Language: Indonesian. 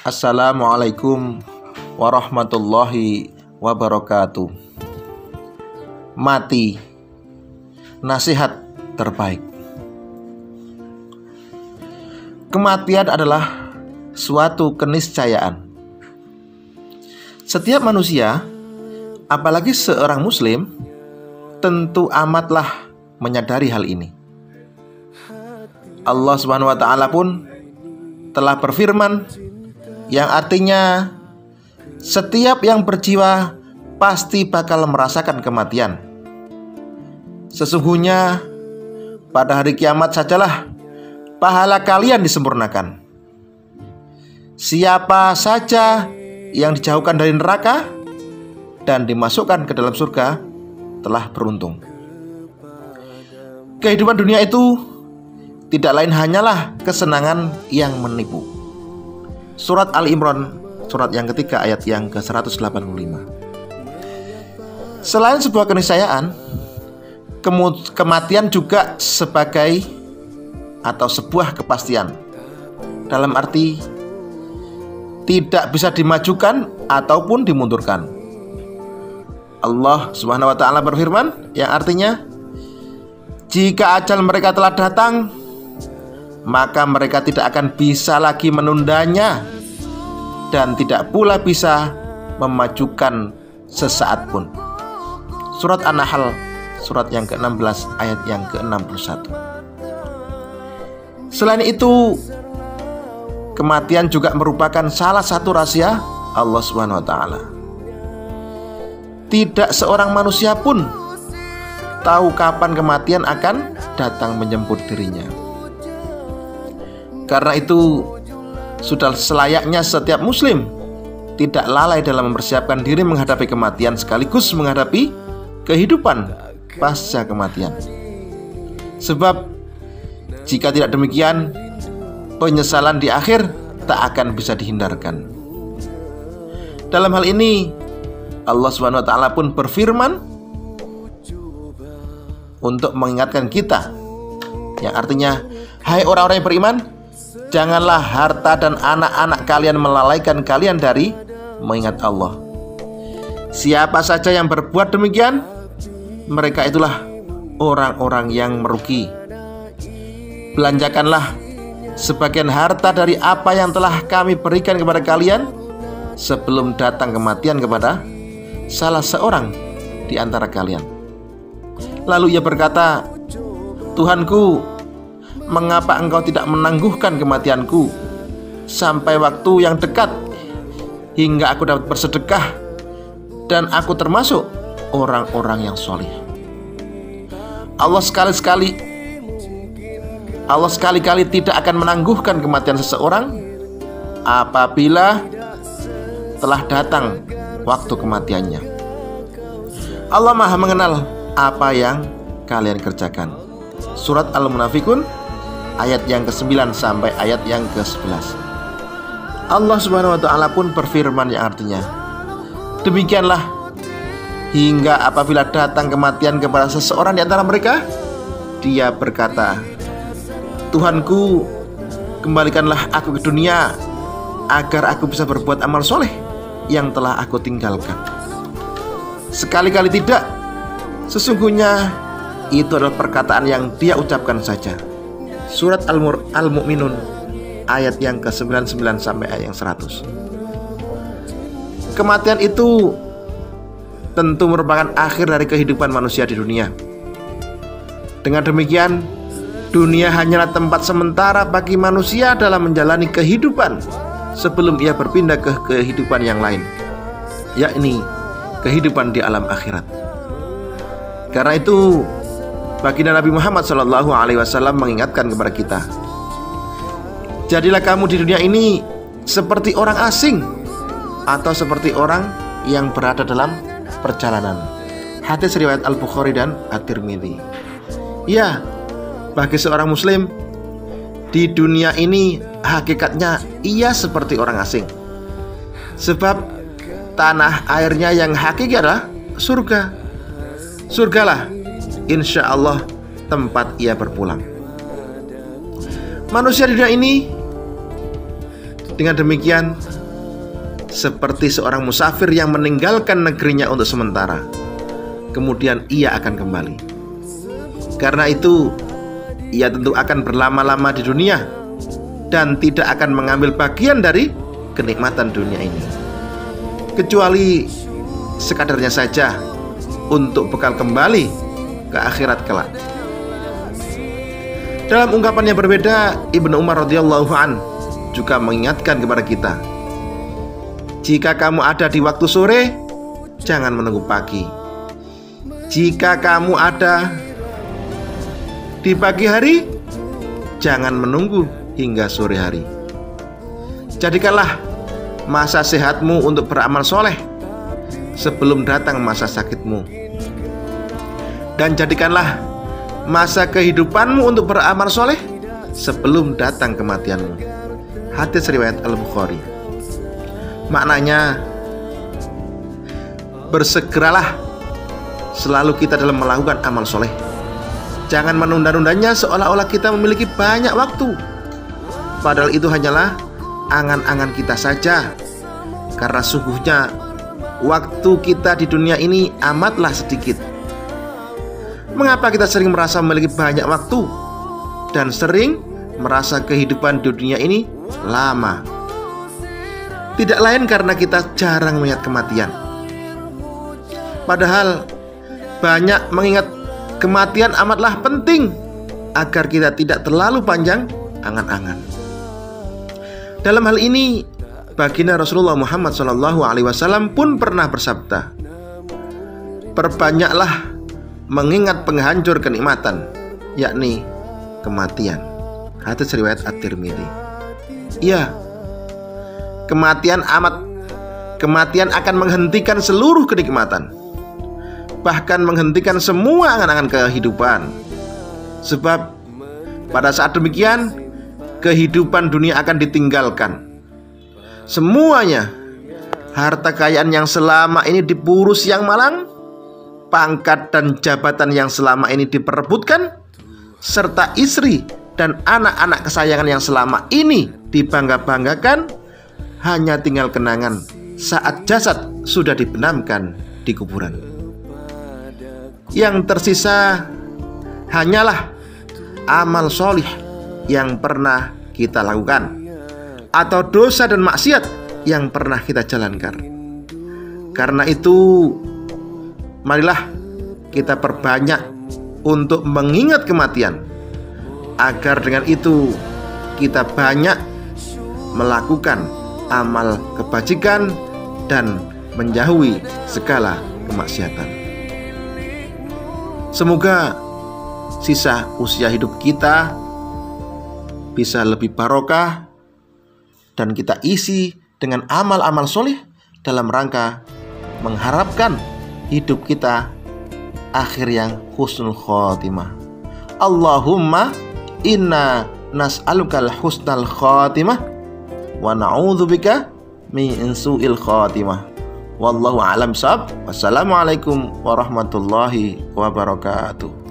Assalamualaikum warahmatullahi wabarakatuh. Mati, nasihat terbaik. Kematian adalah suatu keniscayaan. Setiap manusia, apalagi seorang muslim, tentu amatlah menyadari hal ini. Allah Subhanahu wa ta'ala pun telah berfirman, yang artinya setiap yang berjiwa pasti bakal merasakan kematian. Sesungguhnya pada hari kiamat sajalah pahala kalian disempurnakan. Siapa saja yang dijauhkan dari neraka dan dimasukkan ke dalam surga telah beruntung. Kehidupan dunia itu tidak lain hanyalah kesenangan yang menipu. Surat Al-Imran, surat yang ketiga ayat yang ke-185. Selain sebuah keniscayaan, kematian juga sebagai atau sebuah kepastian. Dalam arti tidak bisa dimajukan ataupun dimundurkan. Allah Subhanahu wa ta'ala berfirman, yang artinya jika ajal mereka telah datang, maka mereka tidak akan bisa lagi menundanya dan tidak pula bisa memajukan sesaat pun. Surat An-Nahl, surat yang ke-16 ayat yang ke-61. Selain itu, kematian juga merupakan salah satu rahasia Allah Subhanahu wa ta'ala. Tidak seorang manusia pun tahu kapan kematian akan datang menjemput dirinya. Karena itu sudah selayaknya setiap muslim tidak lalai dalam mempersiapkan diri menghadapi kematian sekaligus menghadapi kehidupan pasca kematian. Sebab jika tidak demikian, penyesalan di akhir tak akan bisa dihindarkan. Dalam hal ini Allah Subhanahu wa ta'ala pun berfirman untuk mengingatkan kita, yang artinya, hai orang-orang yang beriman, janganlah harta dan anak-anak kalian melalaikan kalian dari mengingat Allah. Siapa saja yang berbuat demikian, mereka itulah orang-orang yang merugi. Belanjakanlah sebagian harta dari apa yang telah kami berikan kepada kalian sebelum datang kematian kepada salah seorang di antara kalian. Lalu ia berkata, Tuhanku, mengapa engkau tidak menangguhkan kematianku sampai waktu yang dekat hingga aku dapat bersedekah dan aku termasuk orang-orang yang soleh. Allah sekali-kali tidak akan menangguhkan kematian seseorang apabila telah datang waktu kematiannya. Allah Maha mengenal apa yang kalian kerjakan. Surat Al-Munafikun ayat yang ke-9 sampai ayat yang ke-11. Allah Subhanahu wa ta'ala pun berfirman, yang artinya, demikianlah hingga apabila datang kematian kepada seseorang di antara mereka, dia berkata, Tuhanku, kembalikanlah aku ke dunia agar aku bisa berbuat amal soleh yang telah aku tinggalkan. Sekali-kali tidak, sesungguhnya itu adalah perkataan yang dia ucapkan saja. Surat Al-Mu'minun ayat yang ke-99 sampai ayat yang 100. Kematian itu tentu merupakan akhir dari kehidupan manusia di dunia. Dengan demikian, dunia hanyalah tempat sementara bagi manusia dalam menjalani kehidupan sebelum ia berpindah ke kehidupan yang lain, yakni kehidupan di alam akhirat. Karena itu, baginda Nabi Muhammad SAW mengingatkan kepada kita, jadilah kamu di dunia ini seperti orang asing atau seperti orang yang berada dalam perjalanan. Hadis riwayat Al-Bukhari dan At-Tirmidzi. Ya, bagi seorang muslim, di dunia ini hakikatnya ia seperti orang asing. Sebab tanah airnya yang hakiki adalah surga. Surgalah insya Allah tempat ia berpulang. Manusia di dunia ini dengan demikian seperti seorang musafir yang meninggalkan negerinya untuk sementara, kemudian ia akan kembali. Karena itu, ia tentu akan berlama-lama di dunia dan tidak akan mengambil bagian dari kenikmatan dunia ini, kecuali sekadarnya saja untuk bekal kembali ke akhirat kelak. Dalam ungkapan yang berbeda, Ibnu Umar radhiyallahu an juga mengingatkan kepada kita, jika kamu ada di waktu sore, jangan menunggu pagi. Jika kamu ada di pagi hari, jangan menunggu hingga sore hari. Jadikanlah masa sehatmu untuk beramal soleh sebelum datang masa sakitmu, dan jadikanlah masa kehidupanmu untuk beramal soleh sebelum datang kematianmu. Hadis riwayat Al-Bukhari. Maknanya, bersegeralah selalu kita dalam melakukan amal soleh. Jangan menunda-nundanya seolah-olah kita memiliki banyak waktu, padahal itu hanyalah angan-angan kita saja. Karena sungguhnya waktu kita di dunia ini amatlah sedikit. Mengapa kita sering merasa memiliki banyak waktu dan sering merasa kehidupan di dunia ini lama? Tidak lain karena kita jarang melihat kematian. Padahal banyak mengingat kematian amatlah penting agar kita tidak terlalu panjang angan-angan. Dalam hal ini, baginda Rasulullah Muhammad SAW pun pernah bersabda, perbanyaklah mengingat penghancur kenikmatan, yakni kematian. Hadis riwayat At-Tirmidzi. Ya, kematian akan menghentikan seluruh kenikmatan, bahkan menghentikan semua angan-angan kehidupan. Sebab pada saat demikian, kehidupan dunia akan ditinggalkan. Semuanya, harta kekayaan yang selama ini diburu siang malam, pangkat dan jabatan yang selama ini diperebutkan, serta istri dan anak-anak kesayangan yang selama ini dibangga-banggakan, hanya tinggal kenangan saat jasad sudah dibenamkan di kuburan. Yang tersisa hanyalah amal solih yang pernah kita lakukan, atau dosa dan maksiat yang pernah kita jalankan. Karena itu, marilah kita perbanyak untuk mengingat kematian, agar dengan itu kita banyak melakukan amal kebajikan dan menjauhi segala kemaksiatan. Semoga sisa usia hidup kita bisa lebih barokah dan kita isi dengan amal-amal soleh dalam rangka mengharapkan hidup kita akhir yang husnul khotimah. Allahumma inna nas'alukal husnal khotimah wa na'udzubika min su'il khotimah. Wallahu a'lam shawab. Wassalamualaikum warahmatullahi wabarakatuh.